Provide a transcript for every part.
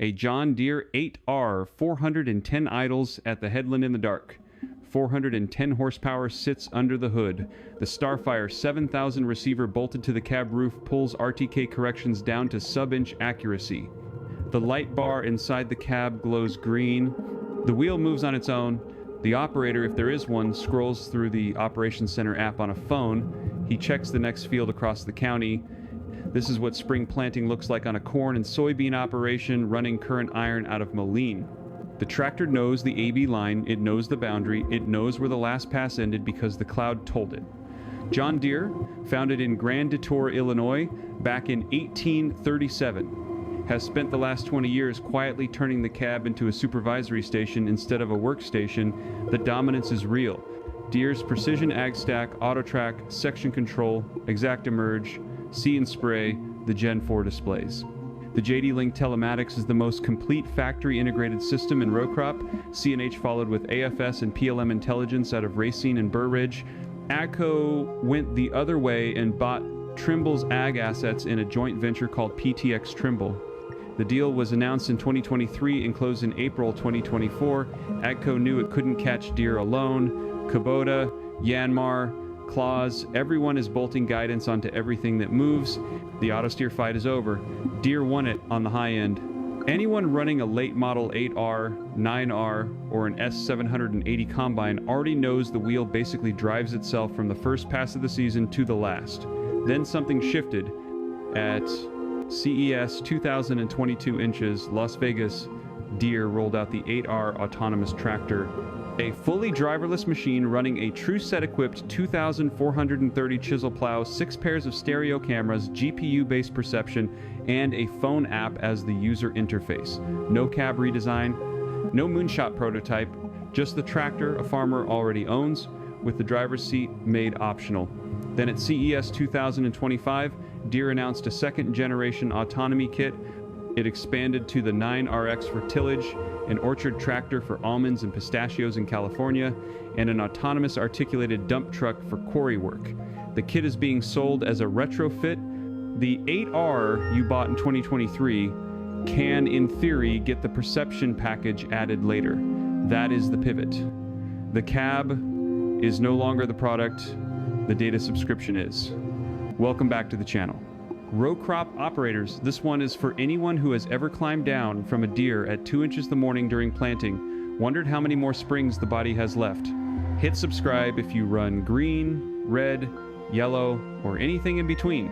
A John Deere 8R, 410 idles at the headland in the dark. 410 horsepower sits under the hood. The Starfire 7000 receiver bolted to the cab roof pulls RTK corrections down to sub-inch accuracy. The light bar inside the cab glows green. The wheel moves on its own. The operator, if there is one, scrolls through the Operations Center app on a phone. He checks the next field across the county. This is what spring planting looks like on a corn and soybean operation running current iron out of Moline. The tractor knows the AB line, it knows the boundary, it knows where the last pass ended because the cloud told it. John Deere, founded in Grand Detour, Illinois, back in 1837, has spent the last 20 years quietly turning the cab into a supervisory station instead of a workstation. The dominance is real. Deere's Precision Ag Stack, AutoTrac, Section Control, Exact-Emerge, See and Spray, the Gen 4 displays. The JD Link Telematics is the most complete factory-integrated system in row crop. C&H followed with AFS and PLM intelligence out of Racine and Burr Ridge. AGCO went the other way and bought Trimble's ag assets in a joint venture called PTx Trimble. The deal was announced in 2023 and closed in April 2024. AGCO knew it couldn't catch Deere alone. Kubota, Yanmar, Claus, everyone is bolting guidance onto everything that moves. The autosteer fight is over. Deere won it on the high end. Anyone running a late model 8R, 9R, or an S780 combine already knows the wheel basically drives itself from the first pass of the season to the last. Then something shifted. At CES 2022 inches, Las Vegas, Deere rolled out the 8R autonomous tractor. A fully driverless machine running a TrueSet-equipped 2,430 chisel plow, 6 pairs of stereo cameras, GPU-based perception, and a phone app as the user interface. No cab redesign, no moonshot prototype, just the tractor a farmer already owns, with the driver's seat made optional. Then at CES 2025, Deere announced a second-generation autonomy kit. It expanded to the 9RX for tillage, an orchard tractor for almonds and pistachios in California, and an autonomous articulated dump truck for quarry work. The kit is being sold as a retrofit. The 8R you bought in 2023 can, in theory, get the perception package added later. That is the pivot. The cab is no longer the product, the data subscription is. Welcome back to the channel. Row crop operators, this one is for anyone who has ever climbed down from a Deere at 2 inches the morning during planting, wondered how many more springs the body has left. Hit subscribe if you run green, red, yellow, or anything in between.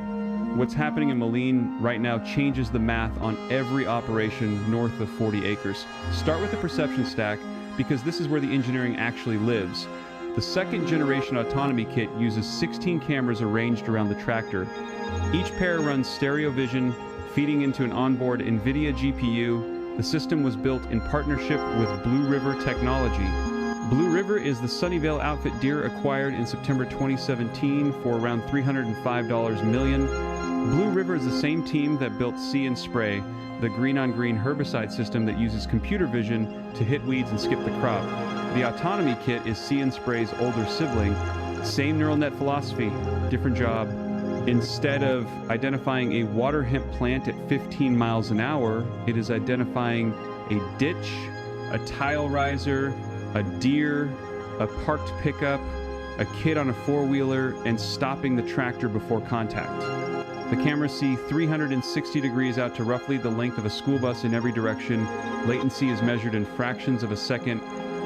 What's happening in Moline right now changes the math on every operation north of 40 acres. Start with the perception stack because this is where the engineering actually lives. The second generation autonomy kit uses 16 cameras arranged around the tractor. Each pair runs stereo vision, feeding into an onboard NVIDIA GPU. The system was built in partnership with Blue River Technology. Blue River is the Sunnyvale outfit Deere acquired in September 2017 for around $305 million. Blue River is the same team that built See and Spray, the green-on-green herbicide system that uses computer vision to hit weeds and skip the crop. The autonomy kit is See and Spray's older sibling. Same neural net philosophy, different job. Instead of identifying a water hemp plant at 15 miles an hour, it is identifying a ditch, a tile riser, a deer, a parked pickup, a kid on a four-wheeler, and stopping the tractor before contact. The cameras see 360 degrees out to roughly the length of a school bus in every direction. Latency is measured in fractions of a second.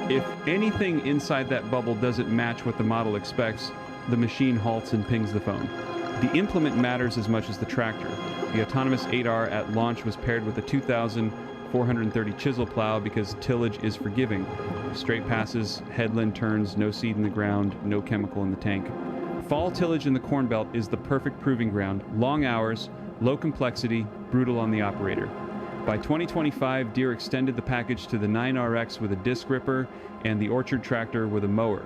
If anything inside that bubble doesn't match what the model expects, the machine halts and pings the phone. The implement matters as much as the tractor. The autonomous 8R at launch was paired with a 2,430 chisel plow because tillage is forgiving. Straight passes, headland turns, no seed in the ground, no chemical in the tank. Fall tillage in the Corn Belt is the perfect proving ground. Long hours, low complexity, brutal on the operator. By 2025, Deere extended the package to the 9RX with a disc ripper and the orchard tractor with a mower.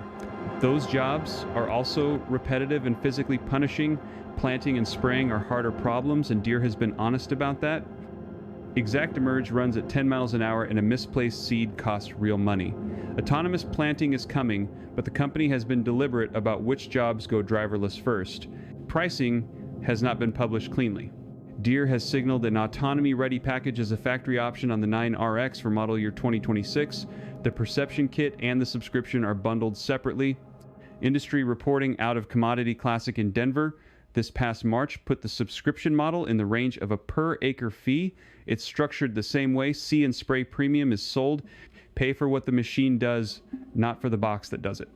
Those jobs are also repetitive and physically punishing. Planting and spraying are harder problems, and Deere has been honest about that. Exact-Emerge runs at 10 miles an hour, and a misplaced seed costs real money. Autonomous planting is coming, but the company has been deliberate about which jobs go driverless first. Pricing has not been published cleanly. Deere has signaled an autonomy-ready package as a factory option on the 9RX for model year 2026. The perception kit and the subscription are bundled separately. Industry reporting out of Commodity Classic in Denver this past March put the subscription model in the range of a per acre fee. It's structured the same way See & Spray Premium is sold. Pay for what the machine does, not for the box that does it.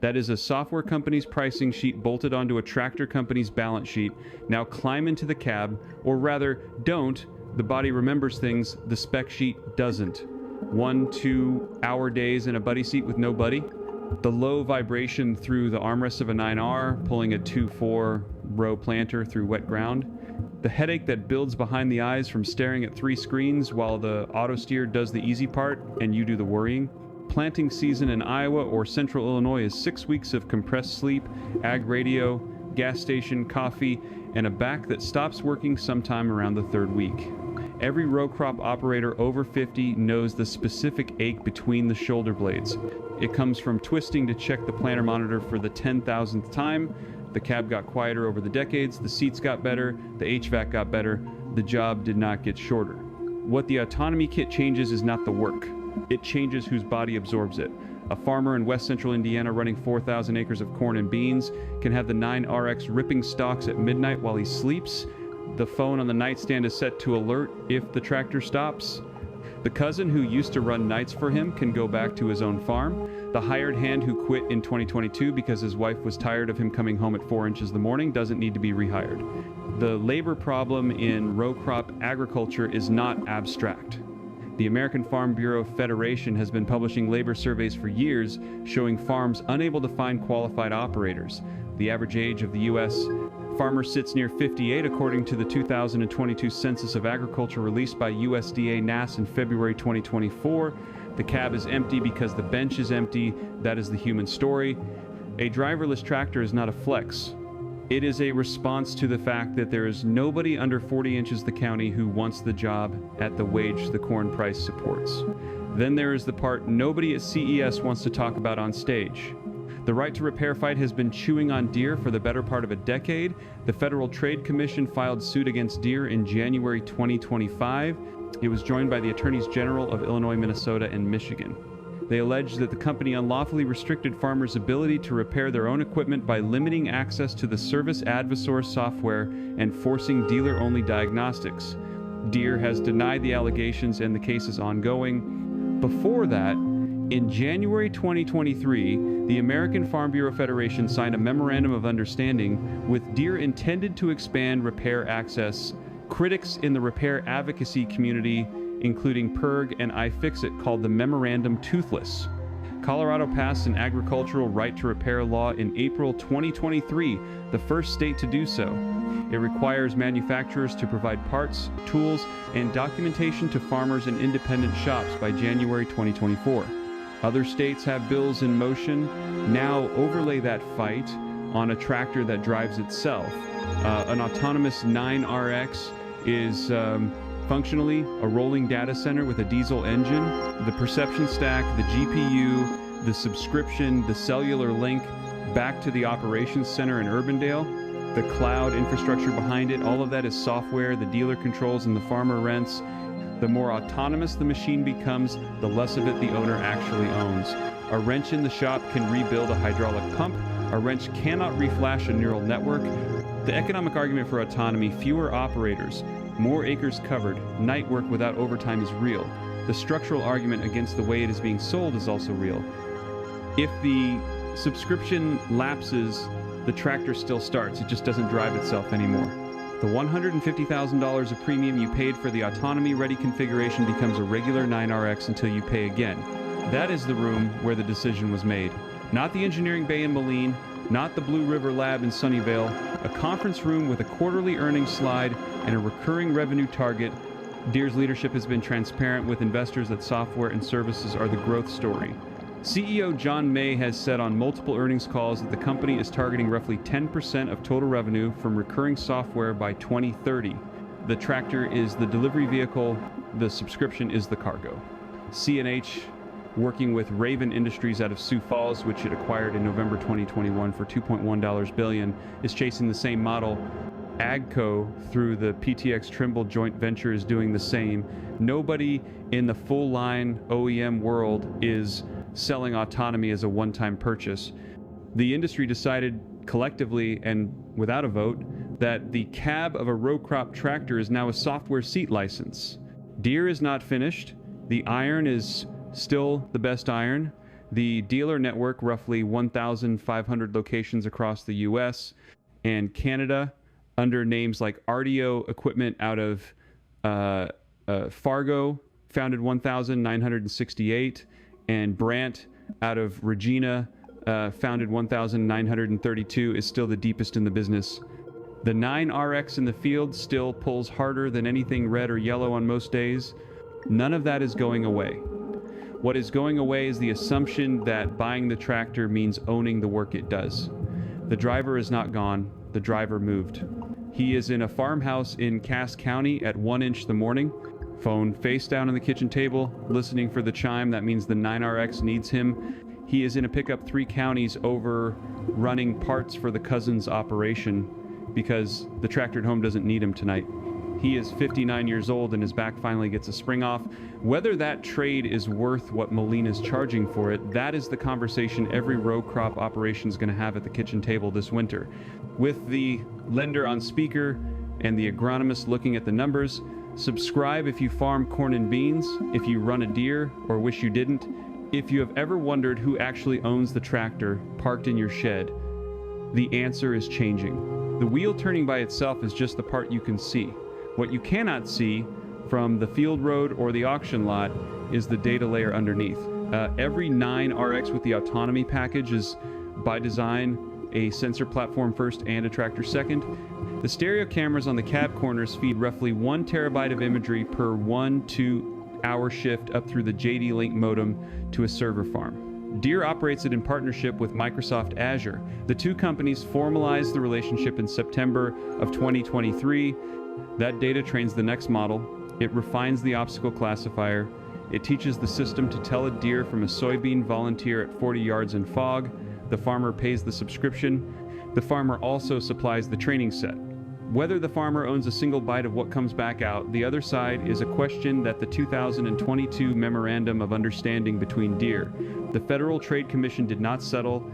That is a software company's pricing sheet bolted onto a tractor company's balance sheet. Now climb into the cab, or rather, don't. The body remembers things, the spec sheet doesn't. 1-2 hour days in a buddy seat with no buddy. The low vibration through the armrests of a 9R, pulling a 2-4 row planter through wet ground. The headache that builds behind the eyes from staring at 3 screens while the auto steer does the easy part and you do the worrying. Planting season in Iowa or Central Illinois is 6 weeks of compressed sleep, ag radio, gas station, coffee, and a back that stops working sometime around the 3rd week. Every row crop operator over 50 knows the specific ache between the shoulder blades. It comes from twisting to check the planter monitor for the 10,000th time. The cab got quieter over the decades, the seats got better, the HVAC got better, the job did not get shorter. What the autonomy kit changes is not the work. It changes whose body absorbs it. A farmer in west central Indiana running 4,000 acres of corn and beans can have the 9RX ripping stalks at midnight while he sleeps. The phone on the nightstand is set to alert if the tractor stops. The cousin who used to run nights for him can go back to his own farm. The hired hand who quit in 2022 because his wife was tired of him coming home at 4 inches in the morning doesn't need to be rehired. The labor problem in row crop agriculture is not abstract. The American Farm Bureau Federation has been publishing labor surveys for years showing farms unable to find qualified operators. The average age of the U.S. farmer sits near 58 according to the 2022 Census of Agriculture released by USDA NASS in February 2024. The cab is empty because the bench is empty. That is the human story. A driverless tractor is not a flex. It is a response to the fact that there is nobody under 40 inches the county who wants the job at the wage the corn price supports. Then there is the part nobody at CES wants to talk about on stage. The right to repair fight has been chewing on Deere for the better part of a decade. The Federal Trade Commission filed suit against Deere in January 2025. It was joined by the Attorneys General of Illinois, Minnesota, and Michigan. They alleged that the company unlawfully restricted farmers' ability to repair their own equipment by limiting access to the Service Advisor software and forcing dealer-only diagnostics. Deere has denied the allegations and the case is ongoing. Before that, in January 2023, the American Farm Bureau Federation signed a memorandum of understanding with Deere intended to expand repair access. Critics in the repair advocacy community, including PERG and iFixit, called the memorandum toothless. Colorado passed an agricultural right to repair law in April 2023, the first state to do so. It requires manufacturers to provide parts, tools, and documentation to farmers and independent shops by January 2024. Other states have bills in motion. Now overlay that fight on a tractor that drives itself. An autonomous 9RX is functionally a rolling data center with a diesel engine. The perception stack, the GPU, the subscription, the cellular link back to the operations center in Urbandale, the cloud infrastructure behind it, all of that is software the dealer controls and the farmer rents. The more autonomous the machine becomes, the less of it the owner actually owns. A wrench in the shop can rebuild a hydraulic pump. A wrench cannot reflash a neural network. The economic argument for autonomy, fewer operators, more acres covered, night work without overtime is real. The structural argument against the way it is being sold is also real. If the subscription lapses, the tractor still starts. It just doesn't drive itself anymore. The $150,000 of premium you paid for the autonomy-ready configuration becomes a regular 9RX until you pay again. That is the room where the decision was made. Not the engineering bay in Moline, not the Blue River Lab in Sunnyvale, a conference room with a quarterly earnings slide and a recurring revenue target. Deere's leadership has been transparent with investors that software and services are the growth story. CEO John May has said on multiple earnings calls that the company is targeting roughly 10% of total revenue from recurring software by 2030. The tractor is the delivery vehicle, the subscription is the cargo. C&H, working with Raven Industries out of Sioux Falls, which it acquired in November 2021 for $2.1 billion, is chasing the same model. AGCO, through the PTx Trimble joint venture, is doing the same. Nobody in the full line OEM world is selling autonomy as a one-time purchase. The industry decided collectively and without a vote that the cab of a row crop tractor is now a software seat license. Deere is not finished. The iron is still the best iron. The dealer network, roughly 1,500 locations across the US and Canada, under names like RDO Equipment out of Fargo, founded 1968, and Brandt out of Regina, founded 1932, is still the deepest in the business. The 9RX in the field still pulls harder than anything red or yellow on most days. None of that is going away. What is going away is the assumption that buying the tractor means owning the work it does. The driver is not gone, the driver moved. He is in a farmhouse in Cass County at 1 inch the morning, phone face down on the kitchen table, listening for the chime. That means the 9RX needs him. He is in a pickup 3 counties over, running parts for the cousin's operation because the tractor at home doesn't need him tonight. He is 59 years old and his back finally gets a spring off. Whether that trade is worth what Molina's charging for it, that is the conversation every row crop operation is going to have at the kitchen table this winter. With the lender on speaker and the agronomist looking at the numbers, subscribe if you farm corn and beans, if you run a Deere or wish you didn't. If you have ever wondered who actually owns the tractor parked in your shed, the answer is changing. The wheel turning by itself is just the part you can see. What you cannot see from the field road or the auction lot is the data layer underneath. Every 9RX with the autonomy package is, by design, a sensor platform first and a tractor second. The stereo cameras on the cab corners feed roughly 1 terabyte of imagery per 1-2 hour shift up through the JD Link modem to a server farm. Deere operates it in partnership with Microsoft Azure. The two companies formalized the relationship in September of 2023. That data trains the next model. It refines the obstacle classifier. It teaches the system to tell a deer from a soybean volunteer at 40 yards in fog. The farmer pays the subscription. The farmer also supplies the training set. Whether the farmer owns a single bite of what comes back out, the other side is a question that the 2022 Memorandum of Understanding between Deere, the Federal Trade Commission, did not settle.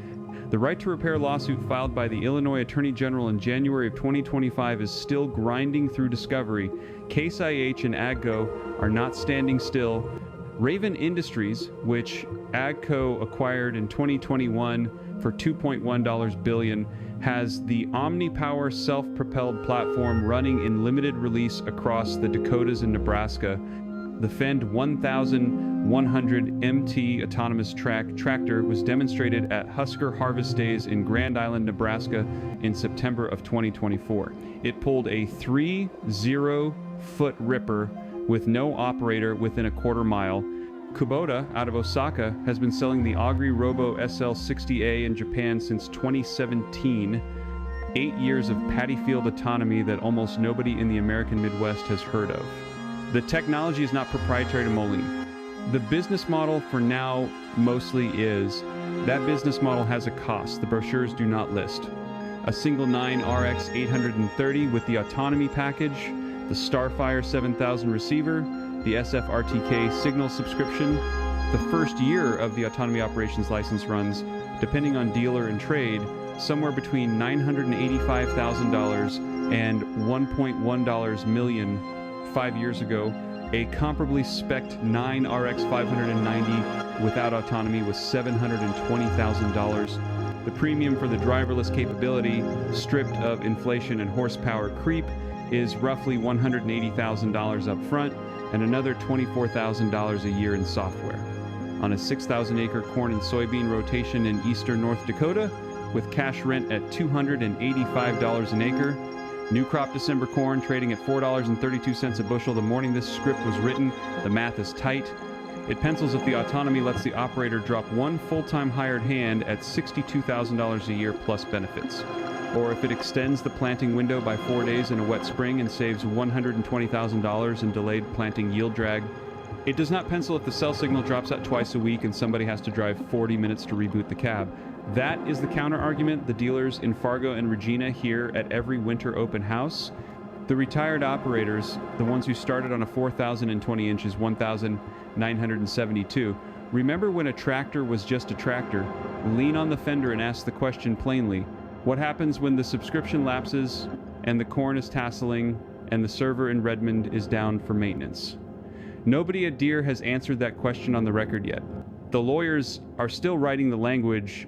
The right to repair lawsuit filed by the Illinois Attorney General in January of 2025 is still grinding through discovery. Case IH and AGCO are not standing still. Raven Industries, which AGCO acquired in 2021 for $2.1 billion, has the OmniPower self-propelled platform running in limited release across the Dakotas and Nebraska. The Fend 1100 MT autonomous tractor was demonstrated at Husker Harvest Days in Grand Island, Nebraska in September of 2024. It pulled a 30-foot ripper with no operator within a quarter mile. Kubota, out of Osaka, has been selling the Agri Robo SL60A in Japan since 2017. 8 years of paddy field autonomy that almost nobody in the American Midwest has heard of. The technology is not proprietary to Moline. The business model for now mostly is. That business model has a cost the brochures do not list. A single 9RX 830 with the autonomy package, the Starfire 7000 receiver, the SFRTK signal subscription. The first year of the autonomy operations license runs, depending on dealer and trade, somewhere between $985,000 and $1.1 million. 5 years ago, a comparably spec'd 9RX 590 without autonomy was $720,000. The premium for the driverless capability, stripped of inflation and horsepower creep, is roughly $180,000 up front and another $24,000 a year in software. On a 6,000-acre corn and soybean rotation in eastern North Dakota, with cash rent at $285 an acre, new crop December corn trading at $4.32 a bushel the morning this script was written. The math is tight. It pencils if the autonomy lets the operator drop one full-time hired hand at $62,000 a year plus benefits. Or if it extends the planting window by 4 days in a wet spring and saves $120,000 in delayed planting yield drag. It does not pencil if the cell signal drops out twice a week and somebody has to drive 40 minutes to reboot the cab. That is the counter-argument the dealers in Fargo and Regina hear at every winter open house. The retired operators, the ones who started on a 4,020 inches 1,972, remember when a tractor was just a tractor, lean on the fender and ask the question plainly, what happens when the subscription lapses and the corn is tasseling and the server in Redmond is down for maintenance? Nobody at Deere has answered that question on the record yet. The lawyers are still writing the language